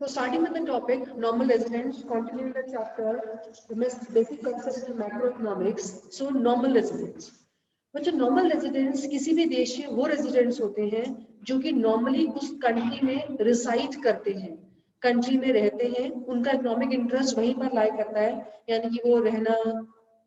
So starting with the topic, normal residents, continuing the chapter, the basic concepts in macroeconomics. So normal residents. जो normal residents किसी भी देश के वो residents होते हैं जो कि नॉर्मली उस कंट्री में रिसाइड करते हैं, कंट्री में रहते हैं, उनका इकोनॉमिक इंटरेस्ट वहीं पर लाई करता है, यानी कि वो रहना,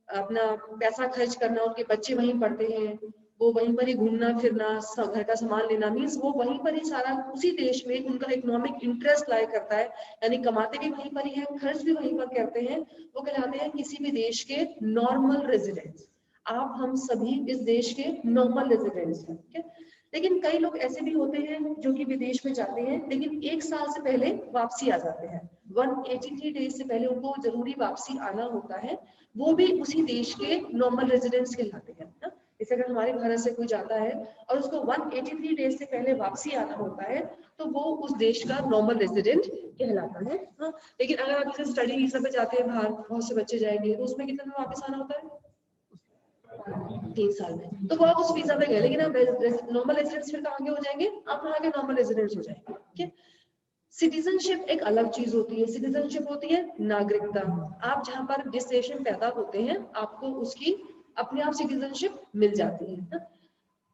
अपना पैसा खर्च करना, उनके बच्चे वहीं पढ़ते हैं, वो वहीं पर ही घूमना फिरना, घर का सामान लेना, मीन्स वो वहीं पर ही सारा उसी देश में उनका इकोनॉमिक इंटरेस्ट लाई करता है, यानी कमाते भी वहीं पर ही हैं, खर्च भी वहीं पर करते हैं, वो कहलाते हैं किसी भी देश के नॉर्मल रेजिडेंट्स। आप हम सभी इस देश के नॉर्मल रेजिडेंट्स हैं, ठीक है। लेकिन कई लोग ऐसे भी होते हैं जो कि विदेश में जाते हैं लेकिन 1 साल से पहले वापसी आ जाते हैं, 183 डेज से पहले उनको जरूरी वापसी आना होता है, वो भी उसी देश के नॉर्मल रेजिडेंट्स कहलाते हैं ना। जैसे अगर हमारे भारत से कोई जाता है और उसको 183 डेज से पहले वापसी आना होता है तो वो उस देश का नॉर्मल रेजिडेंट कहलाता है। हाँ, लेकिन अगर आप जैसे स्टडी वीजा पे जाते हैं बाहर, बहुत से बच्चे जाएंगे तो उसमें कितने में वापस आना होता है, 3 साल में, तो वो आप उस वीजा पे गए, लेकिन आप नॉर्मल रेजिडेंट्स फिर कहाँ के हो जाएंगे, आप वहाँ के नॉर्मल रेजिडेंट्स हो जाएंगे, ठीक है। सिटीजनशिप एक अलग चीज होती है, सिटीजनशिप होती है नागरिकता। आप जहाँ पर जिस देश में पैदा होते हैं आपको उसकी अपने आप सिटीजनशिप मिल जाती है,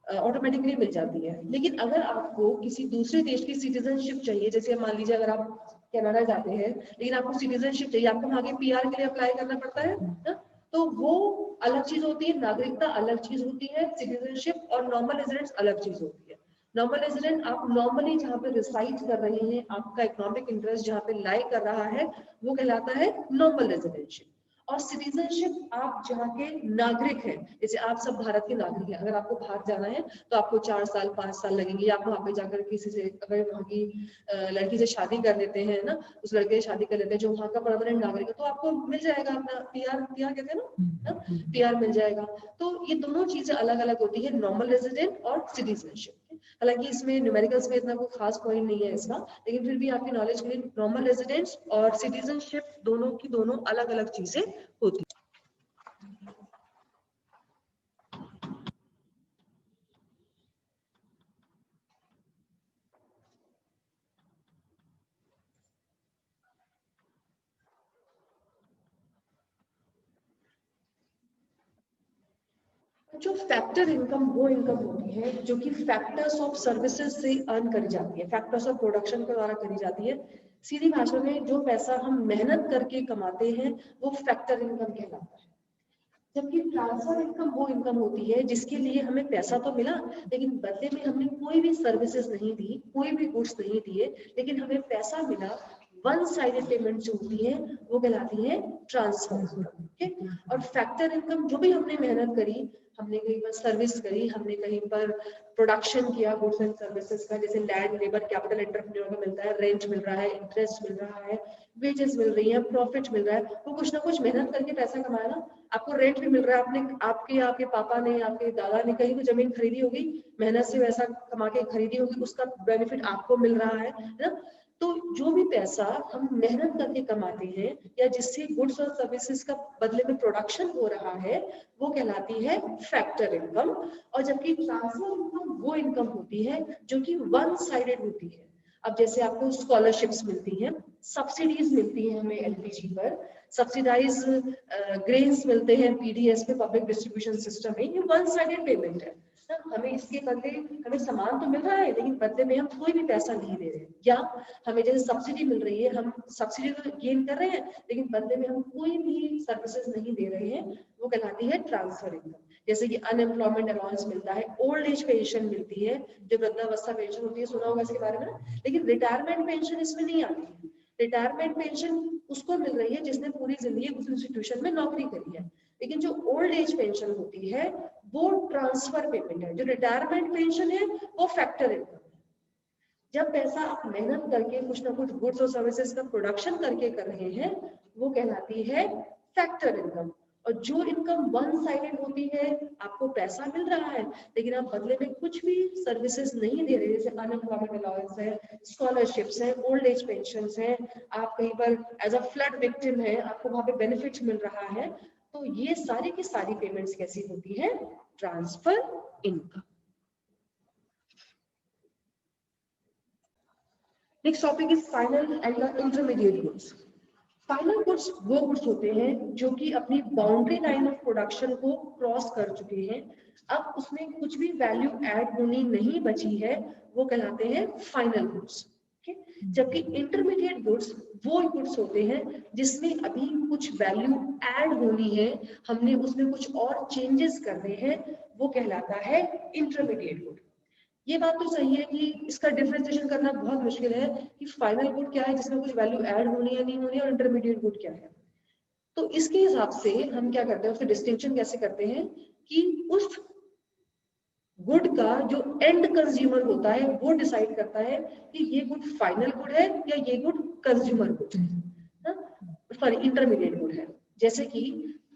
ऑटोमेटिकली मिल जाती है। लेकिन अगर आपको किसी दूसरे देश की सिटीजनशिप चाहिए, जैसे मान लीजिए अगर आप कनाडा जाते हैं लेकिन आपको सिटीजनशिप चाहिए, आपको वहाँ के पीआर के लिए अप्लाई करना पड़ता है ना, तो वो अलग चीज होती है, नागरिकता अलग चीज होती है, सिटीजनशिप और नॉर्मल रेजिडेंस अलग चीज होती है। नॉर्मल रेजिडेंट आप नॉर्मली जहाँ पे रिसाइड कर रहे हैं, आपका इकोनॉमिक इंटरेस्ट जहाँ पे लाई कर रहा है वो कहलाता है नॉर्मल रेजिडेंशिप। और सिटीजनशिप आप जहाँ के नागरिक हैं, जैसे आप सब भारत के नागरिक हैं, अगर आपको बाहर जाना है तो आपको 4 साल 5 साल लगेंगे, आप वहाँ पे जाकर किसी से, अगर वहाँ की लड़की से शादी कर लेते हैं ना, उस लड़के से शादी कर लेते हैं जो वहाँ का परमानेंट नागरिक है, तो आपको मिल जाएगा अपना पीआर, पीआर कहते हैं ना, पीआर मिल जाएगा। तो ये दोनों चीजें अलग अलग होती है, नॉर्मल रेजिडेंट और सिटीजनशिप। हालांकि इसमें न्यूमेरिकल्स में इतना कोई खास पॉइंट नहीं है इसका, लेकिन फिर भी आपकी नॉलेज के लिए नॉर्मल रेजिडेंस और सिटीजनशिप दोनों की दोनों अलग अलग चीजें होती है। जो फैक्टर इनकम वो इनकम होती है जो कि फैक्टर्स ऑफ सर्विसेज से अर्न करी जाती है, फैक्टर्स ऑफ प्रोडक्शन के द्वारा करी जाती है। सीधी भाषा में जो पैसा हम मेहनत करके कमाते हैं वो फैक्टर इनकम कहलाता है। जबकि ट्रांसफर इनकम वो इनकम होती है जिसके लिए हमें पैसा तो मिला लेकिन बदले में हमने कोई भी सर्विसेज नहीं दी, कोई भी गुड्स नहीं दिए, लेकिन हमें पैसा मिला। वन साइडेड पेमेंट जो होती है वो कहलाती है ट्रांसफर इनकम, ठीक है। और फैक्टर इनकम जो भी हमने मेहनत करी, हमने कहीं पर सर्विस करी, हमने कहीं पर प्रोडक्शन किया गुड्स एंड सर्विसेज का, जैसे लैंड लेबर कैपिटल एंटरप्रेन्योर को मिलता है, रेंट मिल रहा है, इंटरेस्ट मिल रहा है, वेजेस मिल रही है, प्रॉफिट मिल रहा है, वो कुछ ना कुछ मेहनत करके पैसा कमाया ना। आपको रेंट भी मिल रहा है, आपने आपके पापा ने, आपके दादा ने कहीं तो जमीन खरीदी होगी, मेहनत से वैसा कमा के खरीदी होगी, उसका बेनिफिट आपको मिल रहा है ना। तो जो भी पैसा हम मेहनत करके कमाते हैं या जिससे गुड्स और सर्विसेज का बदले में प्रोडक्शन हो रहा है वो कहलाती है फैक्टर इनकम। और जबकि ट्रांसफर इनकम वो इनकम होती है जो कि वन साइडेड होती है। अब जैसे आपको स्कॉलरशिप्स मिलती हैं, सब्सिडीज मिलती हैं हमें एलपीजी पर, सब्सिडाइज ग्रेन्स मिलते हैं पीडीएस पे, पब्लिक डिस्ट्रीब्यूशन सिस्टम में, ये वन साइडेड पेमेंट है। हमें इसके बदले हमें सामान तो मिल रहा है लेकिन बदले में हम कोई भी पैसा नहीं दे रहे, या हमें जैसे सब्सिडी मिल रही है, हम सब्सिडी तो गेन कर रहे हैं लेकिन बदले में हम कोई भी सर्विसेज नहीं दे रहे हैं, वो कहलाती है ट्रांसफर इनकम। जैसे कि अनएम्प्लॉयमेंट अलाउंस मिलता है, ओल्ड एज पेंशन मिलती है, जो वृद्धावस्था पेंशन होती है, सुना होगा इसके बारे में ना, लेकिन रिटायरमेंट पेंशन इसमें नहीं आती है। रिटायरमेंट पेंशन उसको मिल रही है जिसने पूरी जिंदगी उस इंस्टीट्यूशन में नौकरी करी है, लेकिन जो ओल्ड एज पेंशन होती है वो ट्रांसफर पेमेंट है। जो रिटायरमेंट पेंशन है वो फैक्टर इनकम है। जब पैसा आप मेहनत करके कुछ ना कुछ गुड्स और सर्विसेज का प्रोडक्शन करके कर रहे हैं वो कहलाती है फैक्टर इनकम। और जो इनकम वन साइडेड होती है, आपको पैसा मिल रहा है लेकिन आप बदले में कुछ भी सर्विसेज नहीं दे रहे, जैसे अनएम्प्लॉयमेंट अलाउंस है, स्कॉलरशिप्स है, ओल्ड एज पेंशन है, आप कहीं पर एज अ फ्लड विक्टिम है, आपको वहां पे बेनिफिट मिल रहा है, तो ये सारी की सारी पेमेंट्स कैसी होती है, transfer income. Next topic is final and the intermediate goods. Final goods वो गुड्स होते हैं जो कि अपनी बाउंड्री लाइन ऑफ प्रोडक्शन को क्रॉस कर चुके हैं, अब उसमें कुछ भी वैल्यू ऐड होनी नहीं बची है, वो कहलाते हैं फाइनल गुड्स। जबकि इंटरमीडिएट गुड्स वो गुड्स होते हैं जिसमें अभी कुछ वैल्यू ऐड होनी है, हमने उसमें कुछ और चेंजेस करने हैं, वो कहलाता है इंटरमीडिएट गुड। ये बात तो सही है कि इसका डिफरेंशिएशन करना बहुत मुश्किल है कि फाइनल गुड क्या है जिसमें कुछ वैल्यू ऐड होनी है नहीं होनी, और इंटरमीडिएट गुड क्या है। तो इसके हिसाब से हम क्या करते हैं, उसका डिस्टिंक्शन कैसे करते हैं कि उस गुड का जो एंड कंज्यूमर होता है वो डिसाइड करता है कि ये गुड फाइनल गुड है या ये गुड कंज्यूमर गुड है, सॉरी इंटरमीडिएट गुड है। जैसे कि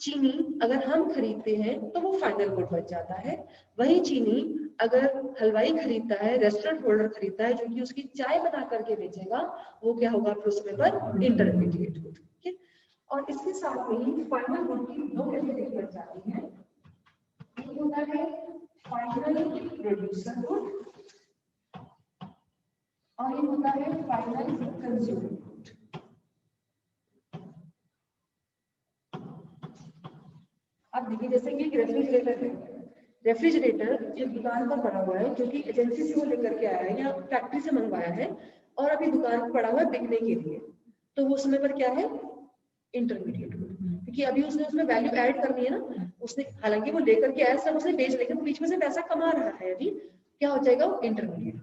चीनी अगर हम खरीदते हैं तो वो फाइनल गुड बन जाता है, वही चीनी अगर हलवाई खरीदता है, रेस्टोरेंट होल्डर खरीदता है जो कि उसकी चाय बना करके बेचेगा, वो क्या होगा फिर उस समय पर इंटरमीडिएट गुड। ठीक है, और इसके साथ में ही फाइनल गुड की दो कैटेगरी बन जाती है, एक होता है फाइनल प्रोड्यूसर गुड और ये होता है फाइनल कंज्यूमर गुड। अब देखिए जैसे कि रेफ्रिजरेटर है, रेफ्रिजरेटर जो दुकान पर पड़ा हुआ है, जो कि एजेंसी से वो लेकर के आया है या फैक्ट्री से मंगवाया है और अभी दुकान पर पड़ा हुआ है बिकने के लिए, तो वो समय पर क्या है इंटरमीडिएट गुड, क्योंकि अभी उसने उसमें वैल्यू ऐड करनी है ना, उसने हालांकि वो लेकर के आया सब उसने बेच, लेकिन बीच में से पैसा कमा रहा है, अभी क्या हो जाएगा वो इंटरमीडिएट।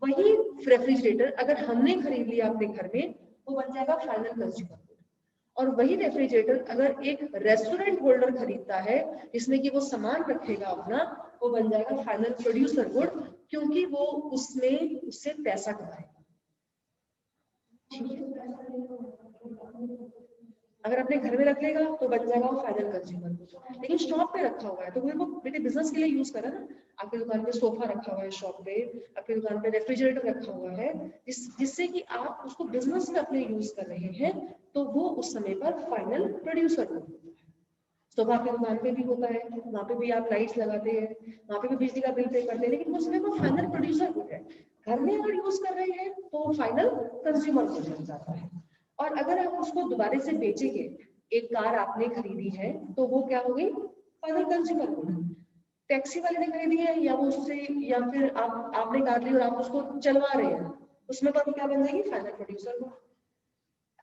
वही रेफ्रिजरेटर अगर हमने खरीद लिया अपने घर में, वो बन जाएगा फाइनल कंज्यूमर गुड। और वही रेफ्रिजरेटर अगर एक रेस्टोरेंट होल्डर खरीदता है जिसमें कि वो सामान रखेगा अपना, वो बन जाएगा फाइनल प्रोड्यूसर गुड, क्योंकि वो उसमें उससे पैसा कमाएगा। अगर अपने घर में रख लेगा तो बन जाएगा वो फाइनल कंज्यूमर गुड, लेकिन शॉप पे रखा हुआ है तो वो मेरे बिजनेस के लिए यूज करा ना, आपकी दुकान पे सोफा रखा हुआ है, शॉप पे आपकी दुकान पे रेफ्रिजरेटर रखा हुआ है, जिससे कि आप उसको बिजनेस में अपने यूज कर रहे हैं, तो वो उस समय पर फाइनल प्रोड्यूसर गुड होता है। सोफा आपकी दुकान पे भी होता है, वहाँ पे भी आप लाइट्स लगाते हैं, वहाँ पे भी बिजली का बिल पे करते हैं, लेकिन उस समय वो फाइनल प्रोड्यूसर गुड है। घर में अगर यूज कर रहे हैं तो फाइनल कंज्यूमर गुड बन जाता है। और अगर आप उसको दोबारा से बेचेंगे, एक कार आपने खरीदी है तो वो क्या होगी फाइनल कंज्यूमर गुड। टैक्सी वाले ने खरीदी है या वो उससे, या फिर आपने कार ली और आप उसको चलवा रहे हैं, उसमें पर क्या बन जाएगी फाइनल प्रोड्यूसर गुड।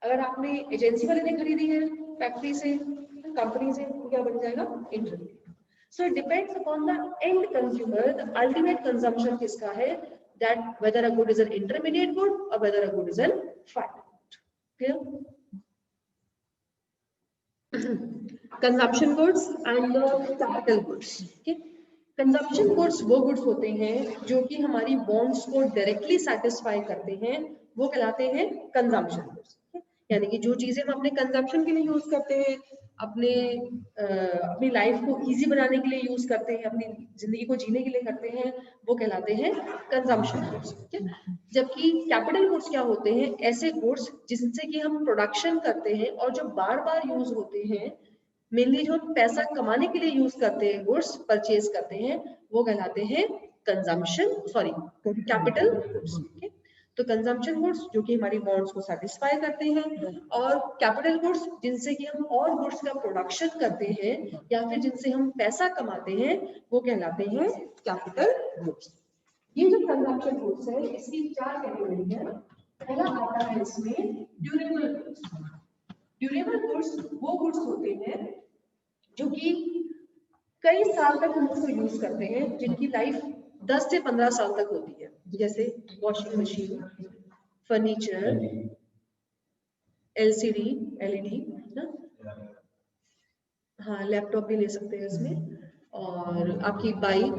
अगर आपने एजेंसी वाले ने खरीदी है फैक्ट्री से, कंपनी से, तो क्या बन जाएगा intermediate. So it depends upon the end consumer, the ultimate consumption किसका है, that whether a good is an intermediate good और whether a good is an final good. Consumption goods and capital goods. Consumption goods वो goods होते हैं जो कि हमारी wants को डायरेक्टली सेटिस्फाई करते हैं, वो कहलाते हैं कंजम्पशन गुड्स। यानी कि जो चीजें हम अपने कंजम्पशन के लिए यूज करते हैं, अपनी लाइफ को इजी बनाने के लिए यूज करते हैं, अपनी जिंदगी को जीने के लिए करते हैं, वो कहलाते हैं कंजम्पशन गुड्स। जबकि कैपिटल गुड्स क्या होते हैं, ऐसे गुड्स जिनसे कि हम प्रोडक्शन करते हैं और जो बार बार यूज होते हैं, मेनली जो पैसा कमाने के लिए यूज करते हैं, गुड्स परचेज करते हैं, वो कहलाते हैं कंजम्पशन कैपिटल गुड्स। तो कंजम्पशन गुड्स जो कि हमारी वांट्स को सेटिस्फाई करते हैं, और कैपिटल गुड्स जिनसे कि हम और गुड्स का प्रोडक्शन करते हैं या फिर जिनसे हम पैसा कमाते हैं, वो कहलाते हैं कैपिटल गुड्स। ये जो कंजम्पशन गुड्स है इसकी चार कैटेगरी है। पहला आता है इसमें ड्यूरेबल गुड्स। ड्यूरेबल गुड्स वो गुड्स होते हैं जो कि कई साल तक हम उसको यूज करते हैं, जिनकी लाइफ 10 से 15 साल तक होती है, जैसे washing machine, furniture, LCD, LED ना, हाँ लैपटॉप भी ले सकते हैं इसमें, और आपकी बाइक,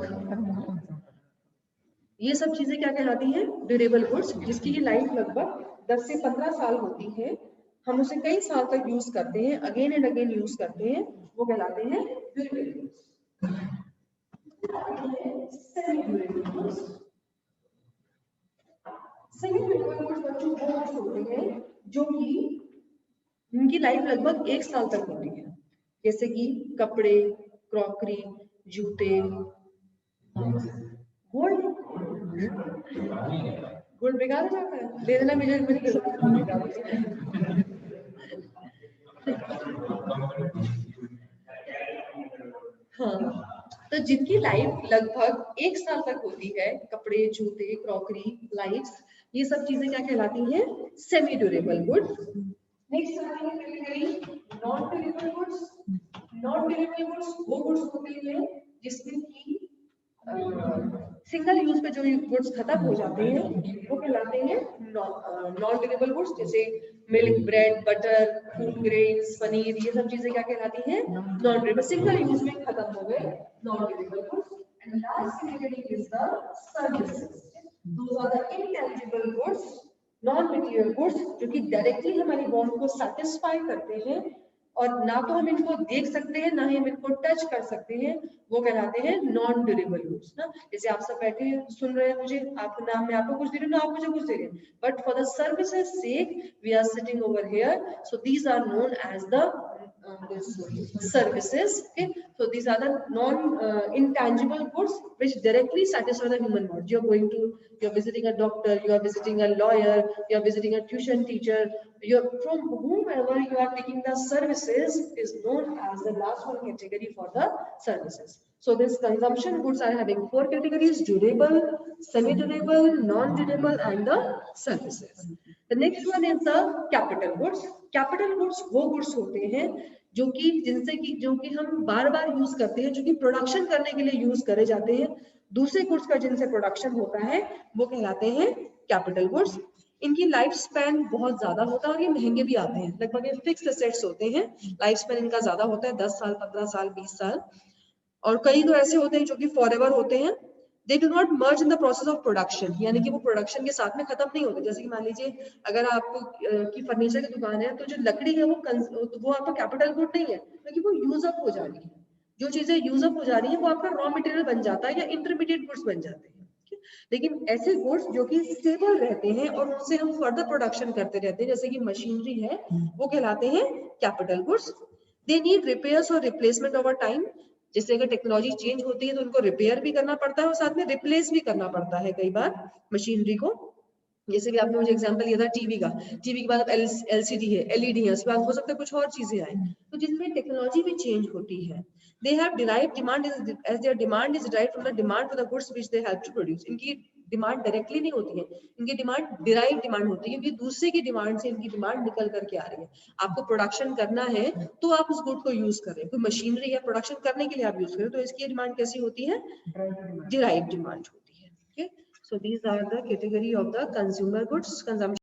ये सब चीजें क्या कहलाती हैं ड्यूरेबल गुड्स, जिसकी लाइफ लगभग 10 से 15 साल होती है, हम उसे कई साल तक यूज करते हैं, अगेन एंड अगेन यूज करते हैं, वो कहलाते हैं durable goods. Semi durable goods. Semi durable goods बच्चों वो गुड्स होते हैं जो कि उनकी लाइफ लगभग 1 साल तक होती है, जैसे कि कपड़े, क्रॉकरी, जूते, गोल्ड गुड बेकार हो जाता है, दे देना मुझे हाँ, तो जिनकी लाइफ लगभग 1 साल तक होती है, कपड़े, जूते, क्रॉकरी, लाइट्स, ये सब चीजें क्या कहलाती हैं? Semi durable goods. नेक्स्ट आती है category non durable goods. Non durable goods वो गुड्स होते हैं जिसमें कि सिंगल यूज पे जो गुड्स खत्म हो जाते हैं वो कहलाते हैं नॉन ड्यूरेबल गुड्स, जैसे milk, bread, butter, food grains, paneer, ये सब चीजें क्या कहलाती हैं? नॉन ड्यूरेबल, सिंगल यूज में खत्म हो गए, non durable goods. And last category is the services. Those are the intangible goods, non material goods, जो कि डायरेक्टली हमारी वांट को सेटिस्फाई करते हैं और ना तो हम इनको देख सकते हैं ना ही हम इनको टच कर सकते हैं, वो कहलाते हैं नॉन ड्यूरेबल गुड्स ना। जैसे आप सब बैठे सुन रहे हैं मुझे, आपको नाम मैं आपको कुछ दे रही हूँ ना, आप मुझे कुछ दे रहे हैं, but for the services sake we are sitting over here, so these are known as the services. Okay, so these are the intangible goods which directly satisfy the human wants. You're visiting a doctor, you are visiting a lawyer, you are visiting a tuition teacher, you're from whomever you are taking the services is known as the last one category for the services. So this consumption goods are having 4 categories: durable, semi-durable, non-durable, and the services. The next one is the capital goods. Capital goods वो goods होते हैं जो कि हम बार बार use करते हैं, जो कि प्रोडक्शन करने के लिए यूज करे जाते हैं। दूसरे गुड्स का जिनसे प्रोडक्शन होता है वो कहलाते हैं कैपिटल गुड्स। इनकी लाइफ स्पैन बहुत ज्यादा होता है और ये महंगे भी आते हैं, लगभग ये फिक्स्ड एसेट्स होते हैं, लाइफ स्पैन इनका ज्यादा होता है, 10 साल, 15 साल, 20 साल, और कई तो ऐसे होते हैं जो कि फॉरएवर होते हैं। They do not merge in the process of production, यानी कि वो प्रोडक्शन के साथ में खत्म नहीं होते। जैसे कि मान लीजिए अगर आपको की फर्नीचर की दुकान है, तो जो लकड़ी है वो आपका कैपिटल गुड नहीं है, क्योंकि वो यूज अप हो जा रही है। जो चीजें यूज अप हो जा रही है वो आपका रॉ मटेरियल बन जाता है या इंटरमीडिएट गुड्स बन जाते हैं। लेकिन ऐसे गुड्स जो कि स्टेबल रहते हैं और उनसे हम फर्दर प्रोडक्शन करते रहते हैं, जैसे कि मशीनरी है, वो कहलाते हैं capital goods. They need repairs और रिप्लेसमेंट ओवर टाइम। जैसे अगर टेक्नोलॉजी चेंज होती है तो उनको रिपेयर भी करना पड़ता है और साथ में रिप्लेस भी करना पड़ता है कई बार मशीनरी को। जैसे कि आपने मुझे एग्जांपल दिया था टीवी का, टीवी के बाद अब एलसीडी है, एलईडी है, उसके बाद हो सकता है कुछ और चीजें आए, तो जिनमें टेक्नोलॉजी भी चेंज होती है। They have derived demand as their demand is derived from the demand for the goods which they help to produce. इनकी डिमांड डायरेक्टली नहीं होती है, इनकी डिमांड डिराइव डिमांड होती है, क्योंकि दूसरे की डिमांड से इनकी डिमांड निकल करके आ रही है। आपको प्रोडक्शन करना है तो आप उस गुड को यूज कर रहे हैं, कोई मशीनरी या प्रोडक्शन करने के लिए आप यूज कर रहे हो, तो इसकी डिमांड कैसी होती है? डिराइव डिमांड होती है। Okay? So these are the category of the consumer goods, consumption